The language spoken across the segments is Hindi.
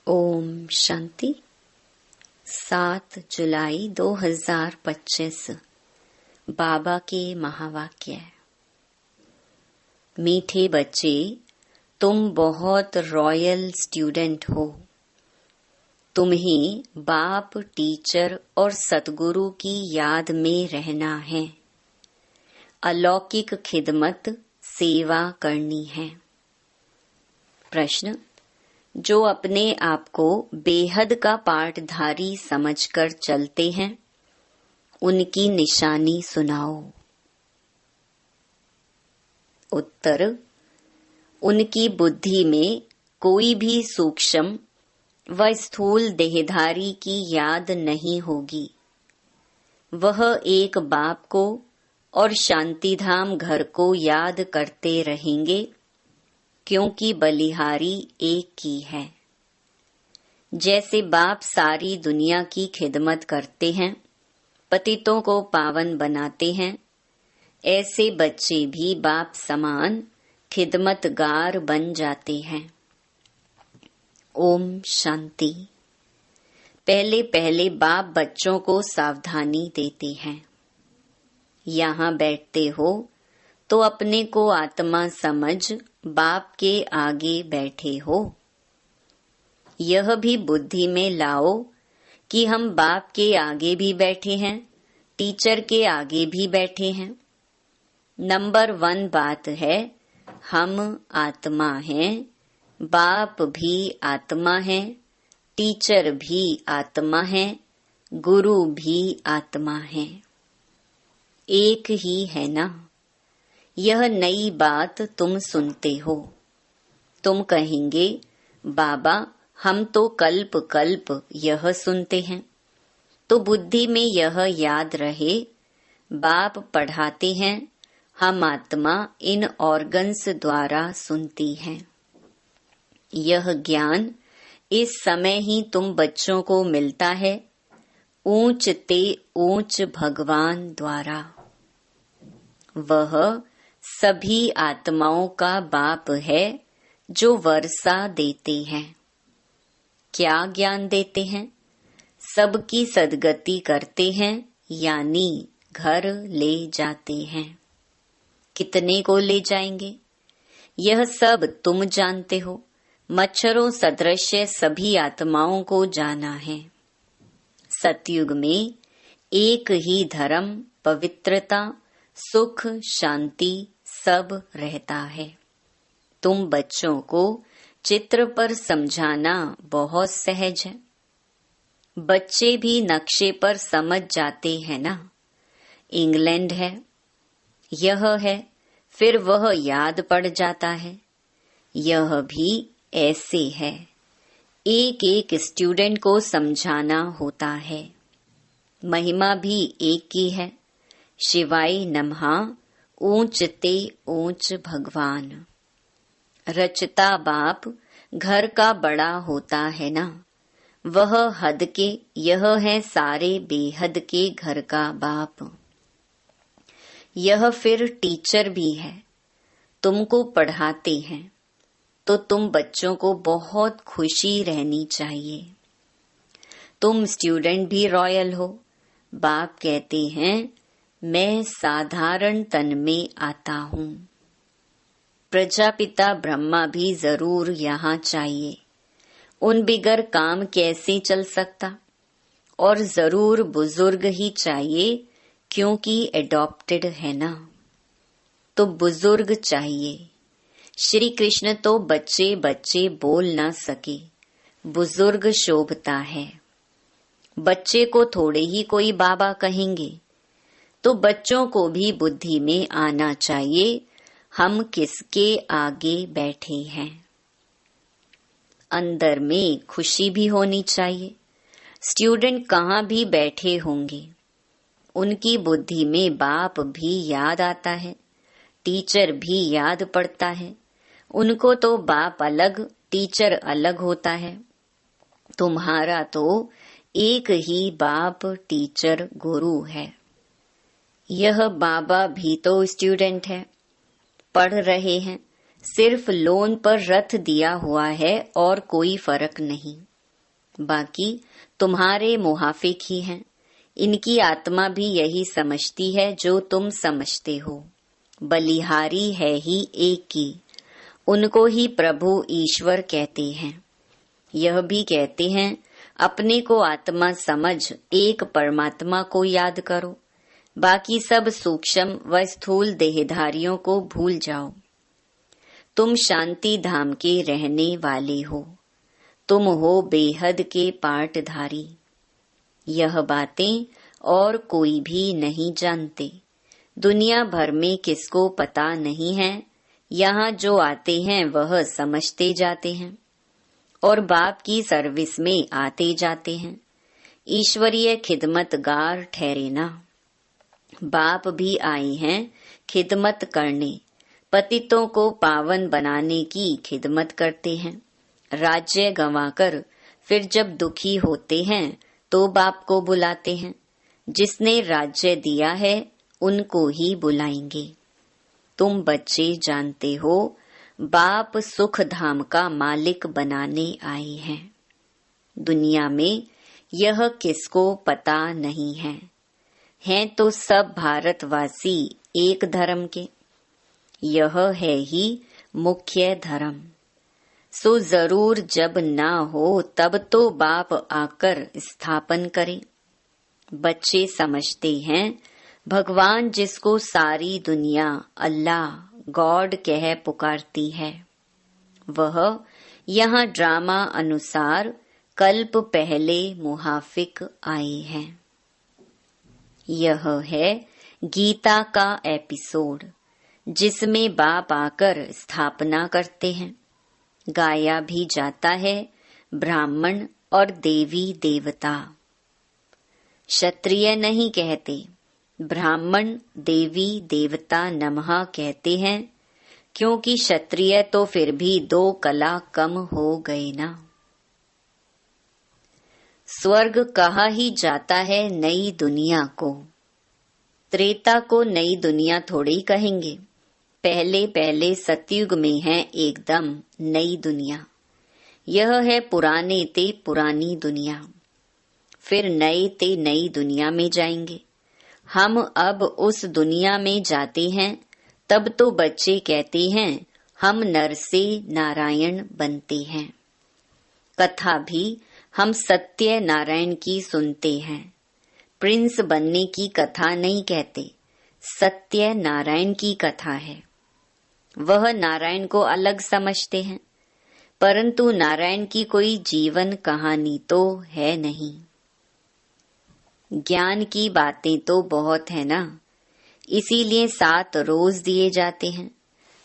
ओम शांति। 7 जुलाई 2025 बाबा के महावाक्य। मीठे बच्चे, तुम बहुत रॉयल स्टूडेंट हो। तुम्हें बाप, टीचर और सतगुरु की याद में रहना है। अलौकिक खिदमत, सेवा करनी है। प्रश्न: जो अपने आप को बेहद का पाठधारी समझकर चलते हैं, उनकी निशानी सुनाओ। उत्तर: उनकी बुद्धि में कोई भी सूक्ष्म व स्थूल देहधारी की याद नहीं होगी। वह एक बाप को और शांतिधाम घर को याद करते रहेंगे, क्योंकि बलिहारी एक की है। जैसे बाप सारी दुनिया की खिदमत करते हैं, पतितों को पावन बनाते हैं, ऐसे बच्चे भी बाप समान खिदमतगार बन जाते हैं। ओम शांति। पहले पहले बाप बच्चों को सावधानी देते हैं। यहाँ बैठते हो तो अपने को आत्मा समझ बाप के आगे बैठे हो। यह भी बुद्धि में लाओ कि हम बाप के आगे भी बैठे हैं, टीचर के आगे भी बैठे हैं। नंबर 1 बात है, हम आत्मा हैं, बाप भी आत्मा है, टीचर भी आत्मा है, गुरु भी आत्मा है। एक ही है ना। यह नई बात तुम सुनते हो। तुम कहेंगे, बाबा हम तो कल्प कल्प यह सुनते हैं। तो बुद्धि में यह याद रहे, बाप पढ़ाते हैं, हम आत्मा इन ऑर्गन्स द्वारा सुनती हैं। यह ज्ञान इस समय ही तुम बच्चों को मिलता है, ऊंच ते ऊंच भगवान द्वारा। वह सभी आत्माओं का बाप है, जो वर्षा देते हैं। क्या ज्ञान देते हैं? सबकी सद्गति करते हैं, यानी घर ले जाते हैं। कितने को ले जाएंगे, यह सब तुम जानते हो। मच्छरों सदृश सभी आत्माओं को जाना है। सतयुग में एक ही धर्म, पवित्रता, सुख, शांति सब रहता है। तुम बच्चों को चित्र पर समझाना बहुत सहज है। बच्चे भी नक्शे पर समझ जाते हैं ना। इंग्लैंड है, यह है, फिर वह याद पड़ जाता है। यह भी ऐसे है, एक एक स्टूडेंट को समझाना होता है। महिमा भी एक की है, शिवाय नमः, ऊंच ते ऊंच भगवान। रचता बाप घर का बड़ा होता है ना। वह हद के, यह है सारे बेहद के घर का बाप। यह फिर टीचर भी है, तुमको पढ़ाते हैं, तो तुम बच्चों को बहुत खुशी रहनी चाहिए। तुम स्टूडेंट भी रॉयल हो। बाप कहते हैं, मैं साधारण तन में आता हूँ। प्रजापिता ब्रह्मा भी जरूर यहाँ चाहिए। उन बिगर काम कैसे चल सकता? और जरूर बुजुर्ग ही चाहिए, क्योंकि एडॉप्टेड है ना। तो बुजुर्ग चाहिए। श्री कृष्ण तो बच्चे बच्चे बोल ना सके, बुजुर्ग शोभता है। बच्चे को थोड़े ही कोई बाबा कहेंगे, तो बच्चों को भी बुद्धि में आना चाहिए, हम किसके आगे बैठे हैं। अंदर में खुशी भी होनी चाहिए। स्टूडेंट कहाँ भी बैठे होंगे, उनकी बुद्धि में बाप भी याद आता है, टीचर भी याद पड़ता है। उनको तो बाप अलग, टीचर अलग होता है। तुम्हारा तो एक ही बाप, टीचर, गुरु है। यह बाबा भी तो स्टूडेंट है, पढ़ रहे हैं। सिर्फ लोन पर रथ दिया हुआ है और कोई फर्क नहीं। बाकी तुम्हारे मुहाफिक ही हैं। इनकी आत्मा भी यही समझती है जो तुम समझते हो। बलिहारी है ही एक की, उनको ही प्रभु ईश्वर कहते हैं। यह भी कहते हैं अपने को आत्मा समझ एक परमात्मा को याद करो, बाकी सब सूक्ष्म व स्थूल देहधारियों को भूल जाओ। तुम शांति धाम के रहने वाले हो, तुम हो बेहद के पाटधारी। यह बातें और कोई भी नहीं जानते। दुनिया भर में किसको पता नहीं है। यहाँ जो आते हैं वह समझते जाते हैं और बाप की सर्विस में आते जाते हैं। ईश्वरीय खिदमतगार ठहरे ना। बाप भी आए हैं खिदमत करने, पतितों को पावन बनाने की खिदमत करते हैं। राज्य गंवाकर फिर जब दुखी होते हैं तो बाप को बुलाते हैं। जिसने राज्य दिया है उनको ही बुलाएंगे। तुम बच्चे जानते हो बाप सुख धाम का मालिक बनाने आए हैं। दुनिया में यह किसको पता नहीं है। हैं तो सब भारतवासी एक धर्म के। यह है ही मुख्य धर्म। सो जरूर जब ना हो तब तो बाप आकर स्थापन करे। बच्चे समझते हैं भगवान जिसको सारी दुनिया अल्लाह गॉड कह पुकारती है, वह यहाँ ड्रामा अनुसार कल्प पहले मुहाफिक आए हैं। यह है गीता का एपिसोड जिसमें बाप आकर स्थापना करते हैं। गाया भी जाता है ब्राह्मण और देवी देवता। क्षत्रिय नहीं कहते, ब्राह्मण देवी देवता नमः कहते हैं, क्योंकि क्षत्रिय तो फिर भी 2 कला कम हो गए ना। स्वर्ग कहा ही जाता है नई दुनिया को। त्रेता को नई दुनिया थोड़ी कहेंगे। पहले पहले सतयुग में है एकदम नई दुनिया। यह है पुराने ते पुरानी दुनिया। फिर नए ते नई दुनिया में जाएंगे। हम अब उस दुनिया में जाते हैं तब तो बच्चे कहते हैं हम नर से नारायण बनते हैं। कथा भी हम सत्य नारायण की सुनते हैं। प्रिंस बनने की कथा नहीं कहते, सत्य नारायण की कथा है। वह नारायण को अलग समझते हैं, परंतु नारायण की कोई जीवन कहानी तो है नहीं। ज्ञान की बातें तो बहुत है ना, इसीलिए 7 रोज दिए जाते हैं।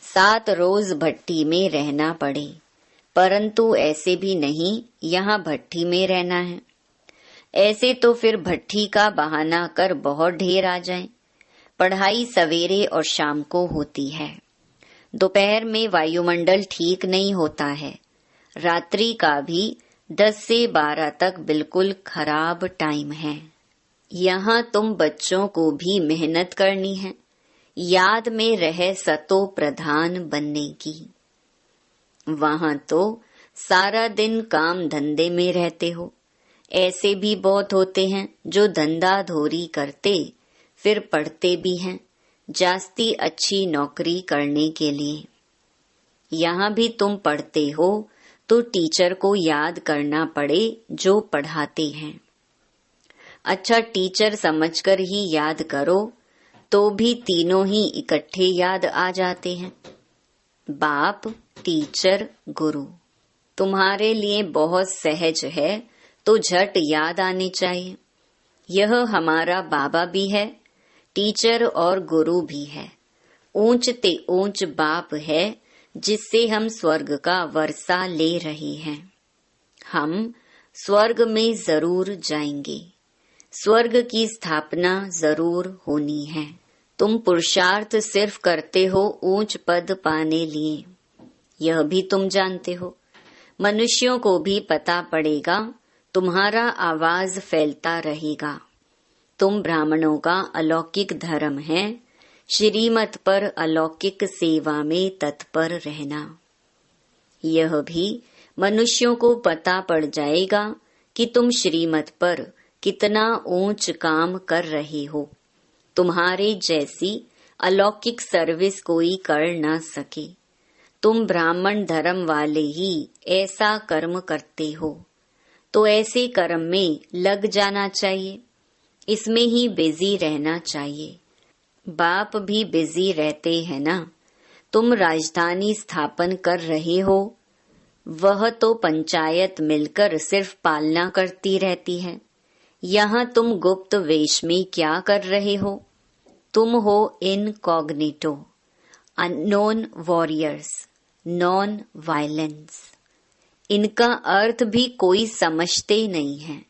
7 रोज भट्टी में रहना पड़े, परंतु ऐसे भी नहीं यहाँ भट्टी में रहना है। ऐसे तो फिर भट्टी का बहाना कर बहुत ढेर आ जाए। पढ़ाई सवेरे और शाम को होती है। दोपहर में वायुमंडल ठीक नहीं होता है। रात्रि का भी 10 से 12 तक बिल्कुल खराब टाइम है। यहाँ तुम बच्चों को भी मेहनत करनी है, याद में रहे सतो प्रधान बनने की। वहाँ तो सारा दिन काम धंधे में रहते हो। ऐसे भी बहुत होते हैं जो धंधा धोरी करते फिर पढ़ते भी हैं जास्ती अच्छी नौकरी करने के लिए। यहाँ भी तुम पढ़ते हो तो टीचर को याद करना पड़े जो पढ़ाते हैं। अच्छा टीचर समझकर ही याद करो तो भी तीनों ही इकट्ठे याद आ जाते हैं। बाप, टीचर, गुरु तुम्हारे लिए बहुत सहज है तो झट याद आने चाहिए। यह हमारा बाबा भी है, टीचर और गुरु भी है। ऊंच ते ऊंच बाप है जिससे हम स्वर्ग का वर्षा ले रहे हैं। हम स्वर्ग में जरूर जाएंगे। स्वर्ग की स्थापना जरूर होनी है। तुम पुरुषार्थ सिर्फ करते हो ऊंच पद पाने लिए, यह भी तुम जानते हो। मनुष्यों को भी पता पड़ेगा, तुम्हारा आवाज फैलता रहेगा। तुम ब्राह्मणों का अलौकिक धर्म है, श्रीमत पर अलौकिक सेवा में तत्पर रहना। यह भी मनुष्यों को पता पड़ जाएगा कि तुम श्रीमत पर कितना ऊंच काम कर रहे हो। तुम्हारे जैसी अलौकिक सर्विस कोई कर न सके। तुम ब्राह्मण धर्म वाले ही ऐसा कर्म करते हो, तो ऐसे कर्म में लग जाना चाहिए, इसमें ही बिजी रहना चाहिए। बाप भी बिजी रहते हैं ना। तुम राजधानी स्थापन कर रहे हो, वह तो पंचायत मिलकर सिर्फ पालना करती रहती है। यहाँ तुम गुप्त वेश में क्या कर रहे हो? तुम हो incognito, unknown warriors, non violence. इनका अर्थ भी कोई समझते नहीं है।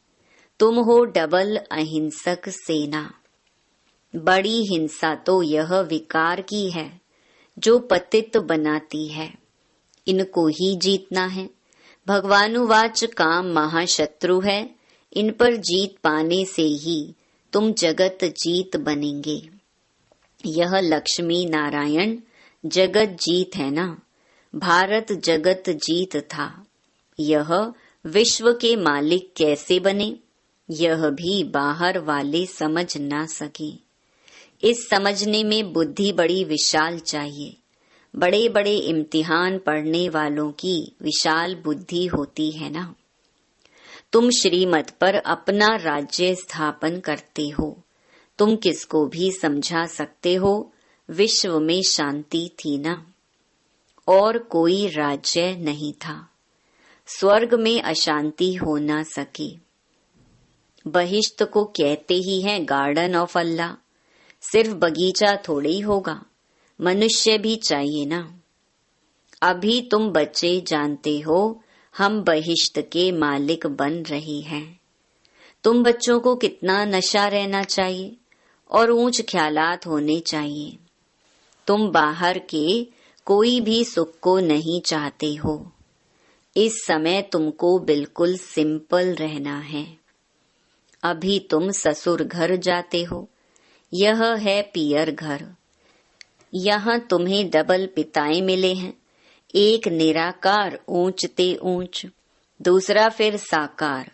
तुम हो डबल अहिंसक सेना। बड़ी हिंसा तो यह विकार की है जो पतित बनाती है। इनको ही जीतना है। भगवानुवाच काम महाशत्रु है। इन पर जीत पाने से ही तुम जगत जीत बनेंगे। यह लक्ष्मी नारायण जगत जीत है ना। भारत जगत जीत था। यह विश्व के मालिक कैसे बने, यह भी बाहर वाले समझ ना सके। इस समझने में बुद्धि बड़ी विशाल चाहिए। बड़े बड़े इम्तिहान पढ़ने वालों की विशाल बुद्धि होती है ना। तुम श्रीमत पर अपना राज्य स्थापन करते हो। तुम किसको भी समझा सकते हो। विश्व में शांति थी ना, और कोई राज्य नहीं था। स्वर्ग में अशांति हो ना सकी। बहिश्त को कहते ही हैं गार्डन ऑफ अल्लाह। सिर्फ बगीचा थोड़ी होगा, मनुष्य भी चाहिए ना। अभी तुम बच्चे जानते हो हम बहिश्त के मालिक बन रहे हैं। तुम बच्चों को कितना नशा रहना चाहिए और ऊंच ख्यालात होने चाहिए। तुम बाहर के कोई भी सुख को नहीं चाहते हो। इस समय तुमको बिल्कुल सिंपल रहना है। अभी तुम ससुर घर जाते हो, यह है पियर घर। यहाँ तुम्हें डबल पिताएं मिले हैं, एक निराकार ऊंचते ऊंच, दूसरा फिर साकार,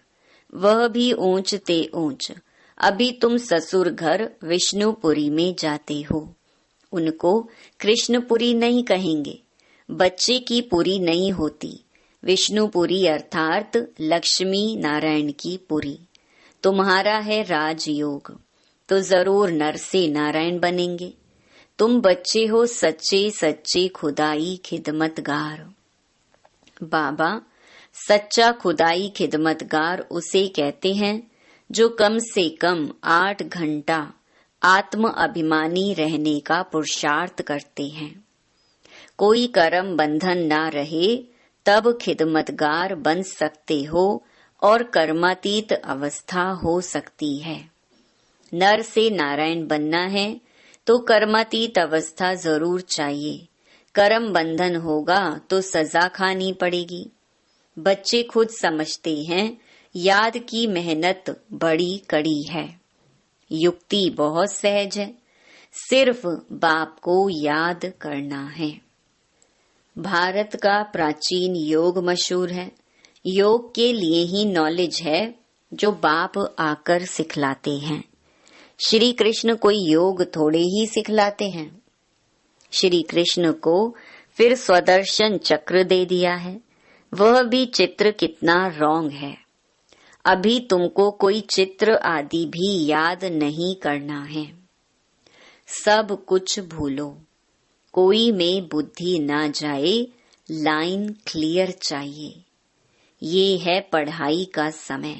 वह भी ऊंचते ऊंच। अभी तुम ससुर घर विष्णुपुरी में जाते हो। उनको कृष्णपुरी नहीं कहेंगे, बच्चे की पुरी नहीं होती। विष्णुपुरी अर्थात लक्ष्मी नारायण की पुरी। तुम्हारा है राजयोग, तो जरूर नर से नारायण बनेंगे। तुम बच्चे हो सच्चे सच्चे खुदाई खिदमतगार। बाबा सच्चा खुदाई खिदमतगार उसे कहते हैं जो कम से कम 8 घंटा आत्म अभिमानी रहने का पुरुषार्थ करते हैं। कोई कर्म बंधन ना रहे तब खिदमतगार बन सकते हो और कर्मातीत अवस्था हो सकती है। नर से नारायण बनना है तो कर्मातीत अवस्था जरूर चाहिए। कर्म बंधन होगा तो सजा खानी पड़ेगी। बच्चे खुद समझते हैं याद की मेहनत बड़ी कड़ी है। युक्ति बहुत सहज है, सिर्फ बाप को याद करना है। भारत का प्राचीन योग मशहूर है। योग के लिए ही नॉलेज है जो बाप आकर सिखलाते हैं। श्री कृष्ण कोई योग थोड़े ही सिखलाते हैं। श्री कृष्ण को फिर स्वदर्शन चक्र दे दिया है, वह भी चित्र कितना रॉन्ग है। अभी तुमको कोई चित्र आदि भी याद नहीं करना है। सब कुछ भूलो, कोई में बुद्धि ना जाए। लाइन क्लियर चाहिए। ये है पढ़ाई का समय।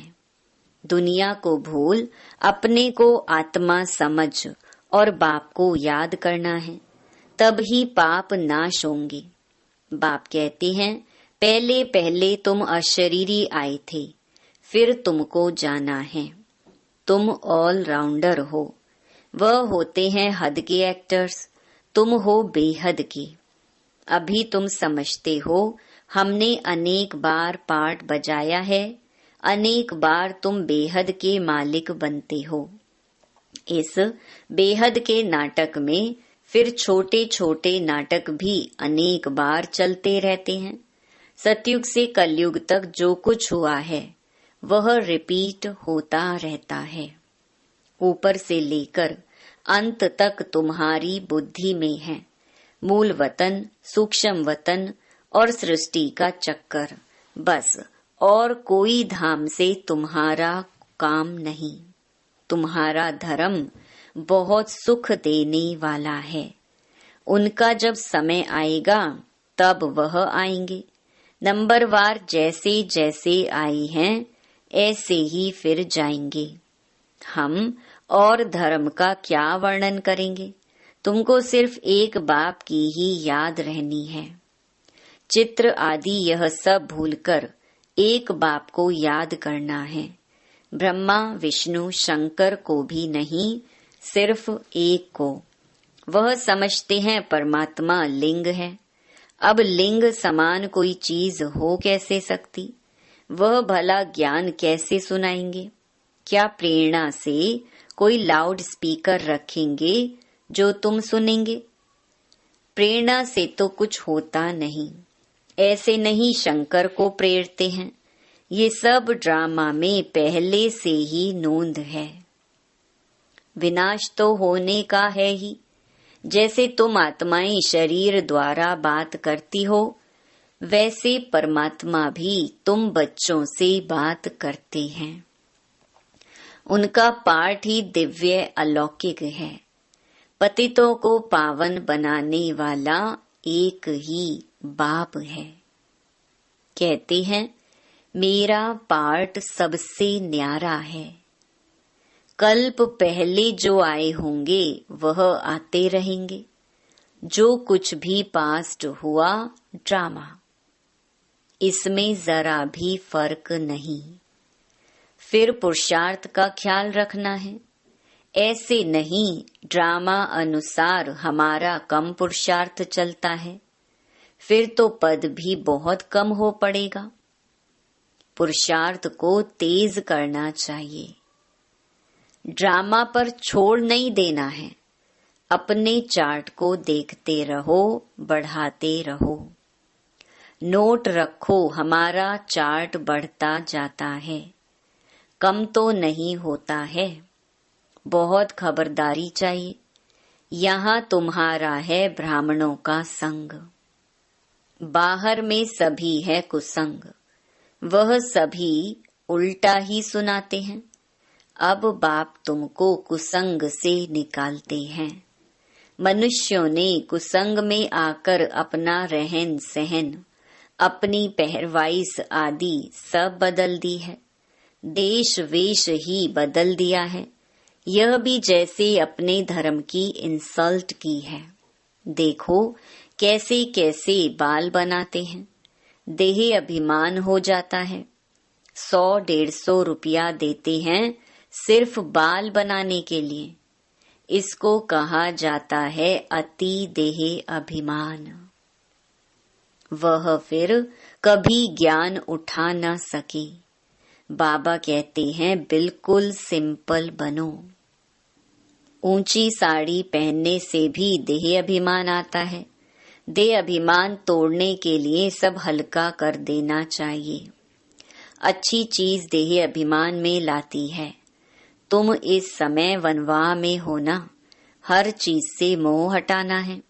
दुनिया को भूल अपने को आत्मा समझ और बाप को याद करना है, तब ही पाप नाश होंगे। बाप कहते हैं पहले पहले तुम अशरीरी आए थे, फिर तुमको जाना है। तुम ऑल राउंडर हो। वह होते हैं हद के एक्टर्स, तुम हो बेहद के। अभी तुम समझते हो हमने अनेक बार पार्ट बजाया है, अनेक बार तुम बेहद के मालिक बनते हो। इस बेहद के नाटक में फिर छोटे छोटे नाटक भी अनेक बार चलते रहते हैं। सतयुग से कलयुग तक जो कुछ हुआ है वह रिपीट होता रहता है। ऊपर से लेकर अंत तक तुम्हारी बुद्धि में है मूल वतन, सूक्ष्म वतन और सृष्टि का चक्कर, बस। और कोई धाम से तुम्हारा काम नहीं। तुम्हारा धर्म बहुत सुख देने वाला है। उनका जब समय आएगा तब वह आएंगे। नंबरवार जैसे जैसे आए हैं ऐसे ही फिर जाएंगे। हम और धर्म का क्या वर्णन करेंगे। तुमको सिर्फ एक बाप की ही याद रहनी है। चित्र आदि यह सब भूलकर एक बाप को याद करना है। ब्रह्मा, विष्णु, शंकर को भी नहीं, सिर्फ एक को। वह समझते हैं परमात्मा लिंग है। अब लिंग समान कोई चीज हो कैसे सकती। वह भला ज्ञान कैसे सुनाएंगे। क्या प्रेरणा से कोई लाउड स्पीकर रखेंगे जो तुम सुनेंगे। प्रेरणा से तो कुछ होता नहीं। ऐसे नहीं शंकर को प्रेरते हैं। ये सब ड्रामा में पहले से ही नोंद है। विनाश तो होने का है ही। जैसे तुम आत्माएं शरीर द्वारा बात करती हो, वैसे परमात्मा भी तुम बच्चों से बात करते हैं। उनका पाठ ही दिव्य अलौकिक है। पतितों को पावन बनाने वाला एक ही बाप है। कहते हैं मेरा पाठ सबसे न्यारा है। कल्प पहले जो आए होंगे वह आते रहेंगे। जो कुछ भी पास्ट हुआ ड्रामा, इसमें जरा भी फर्क नहीं। फिर पुरुषार्थ का ख्याल रखना है। ऐसे नहीं ड्रामा अनुसार हमारा कम पुरुषार्थ चलता है, फिर तो पद भी बहुत कम हो पड़ेगा। पुरुषार्थ को तेज करना चाहिए। ड्रामा पर छोड़ नहीं देना है। अपने चार्ट को देखते रहो, बढ़ाते रहो। नोट रखो, हमारा चार्ट बढ़ता जाता है, कम तो नहीं होता है। बहुत खबरदारी चाहिए। यहाँ तुम्हारा है ब्राह्मणों का संग। बाहर में सभी है कुसंग। वह सभी उल्टा ही सुनाते हैं। अब बाप तुमको कुसंग से निकालते हैं। मनुष्यों ने कुसंग में आकर अपना रहन सहन, अपनी पहरवाइश आदि सब बदल दी है। देश वेश ही बदल दिया है। यह भी जैसे अपने धर्म की इंसल्ट की है। देखो कैसे कैसे बाल बनाते हैं। देह अभिमान हो जाता है। 100-150 रुपया देते हैं सिर्फ बाल बनाने के लिए। इसको कहा जाता है अति देह अभिमान। वह फिर कभी ज्ञान उठा न सके। बाबा कहते हैं बिल्कुल सिंपल बनो। ऊंची साड़ी पहनने से भी देह अभिमान आता है। देह अभिमान तोड़ने के लिए सब हल्का कर देना चाहिए। अच्छी चीज देह अभिमान में लाती है। तुम इस समय वनवाह में हो ना। हर चीज से मोह हटाना है।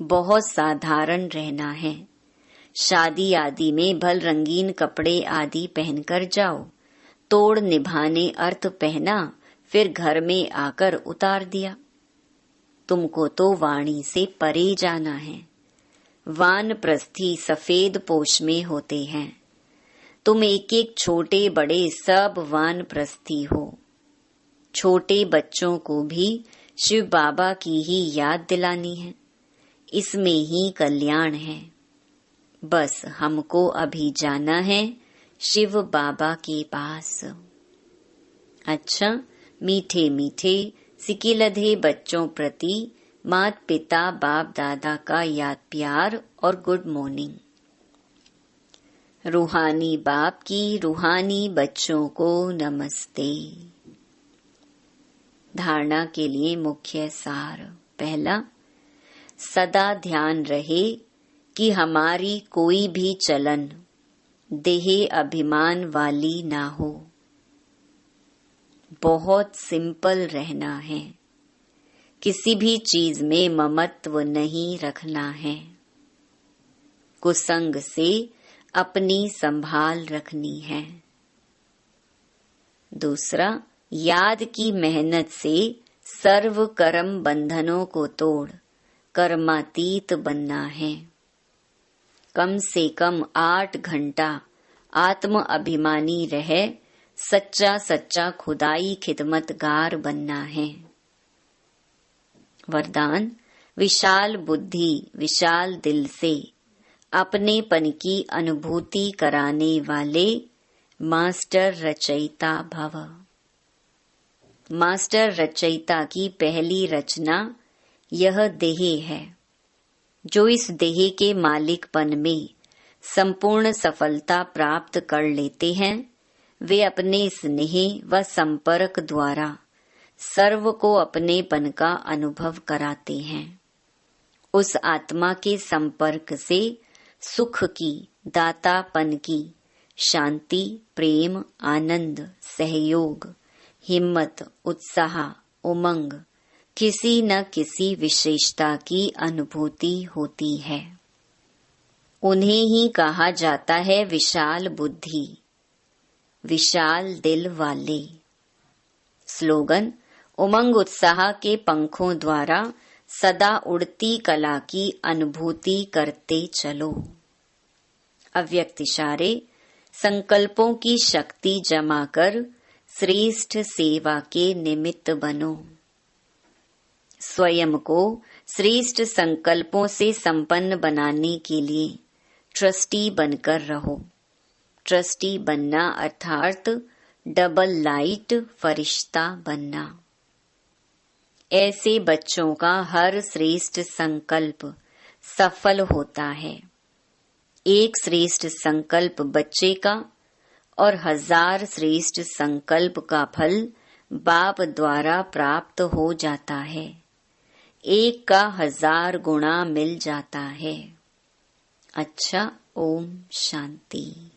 बहुत साधारण रहना है। शादी आदि में भल रंगीन कपड़े आदि पहनकर जाओ। तोड़ निभाने अर्थ पहना, फिर घर में आकर उतार दिया। तुमको तो वाणी से परे जाना है। वानप्रस्थी सफेद पोष में होते हैं। तुम एक एक छोटे बड़े सब वानप्रस्थी हो। छोटे बच्चों को भी शिव बाबा की ही याद दिलानी है। इसमें ही कल्याण है। बस हमको अभी जाना है शिव बाबा के पास। अच्छा, मीठे मीठे सिकिलधे बच्चों प्रति माता पिता बाप दादा का याद प्यार और गुड मॉर्निंग। रूहानी बाप की रूहानी बच्चों को नमस्ते। धारणा के लिए मुख्य सार। पहला, सदा ध्यान रहे कि हमारी कोई भी चलन देह अभिमान वाली ना हो। बहुत सिंपल रहना है। किसी भी चीज में ममत्व नहीं रखना है। कुसंग से अपनी संभाल रखनी है। दूसरा, याद की मेहनत से सर्व कर्म बंधनों को तोड़ कर्मातीत बनना है। कम से कम 8 घंटा आत्म अभिमानी रह सच्चा सच्चा खुदाई खिदमतगार बनना है। वरदान, विशाल बुद्धि विशाल दिल से अपनेपन की अनुभूति कराने वाले मास्टर रचयिता भव। मास्टर रचयिता की पहली रचना यह देह है। जो इस देह के मालिकपन में संपूर्ण सफलता प्राप्त कर लेते हैं, वे अपने स्नेह व संपर्क द्वारा सर्व को अपनेपन का अनुभव कराते हैं। उस आत्मा के संपर्क से सुख की, दातापन की, शांति, प्रेम, आनंद, सहयोग, हिम्मत, उत्साह, उमंग, किसी न किसी विशेषता की अनुभूति होती है। उन्हें ही कहा जाता है विशाल बुद्धि, विशाल दिल वाले। स्लोगन, उमंग उत्साह के पंखों द्वारा सदा उड़ती कला की अनुभूति करते चलो। अव्यक्त इशारे, संकल्पों की शक्ति जमा कर श्रेष्ठ सेवा के निमित्त बनो। स्वयं को श्रेष्ठ संकल्पों से संपन्न बनाने के लिए ट्रस्टी बनकर रहो। ट्रस्टी बनना अर्थात डबल लाइट फरिश्ता बनना। ऐसे बच्चों का हर श्रेष्ठ संकल्प सफल होता है। एक श्रेष्ठ संकल्प बच्चे का और 1000 श्रेष्ठ संकल्प का फल बाप द्वारा प्राप्त हो जाता है। एक का 1000 गुणा मिल जाता है। अच्छा, ओम शांति।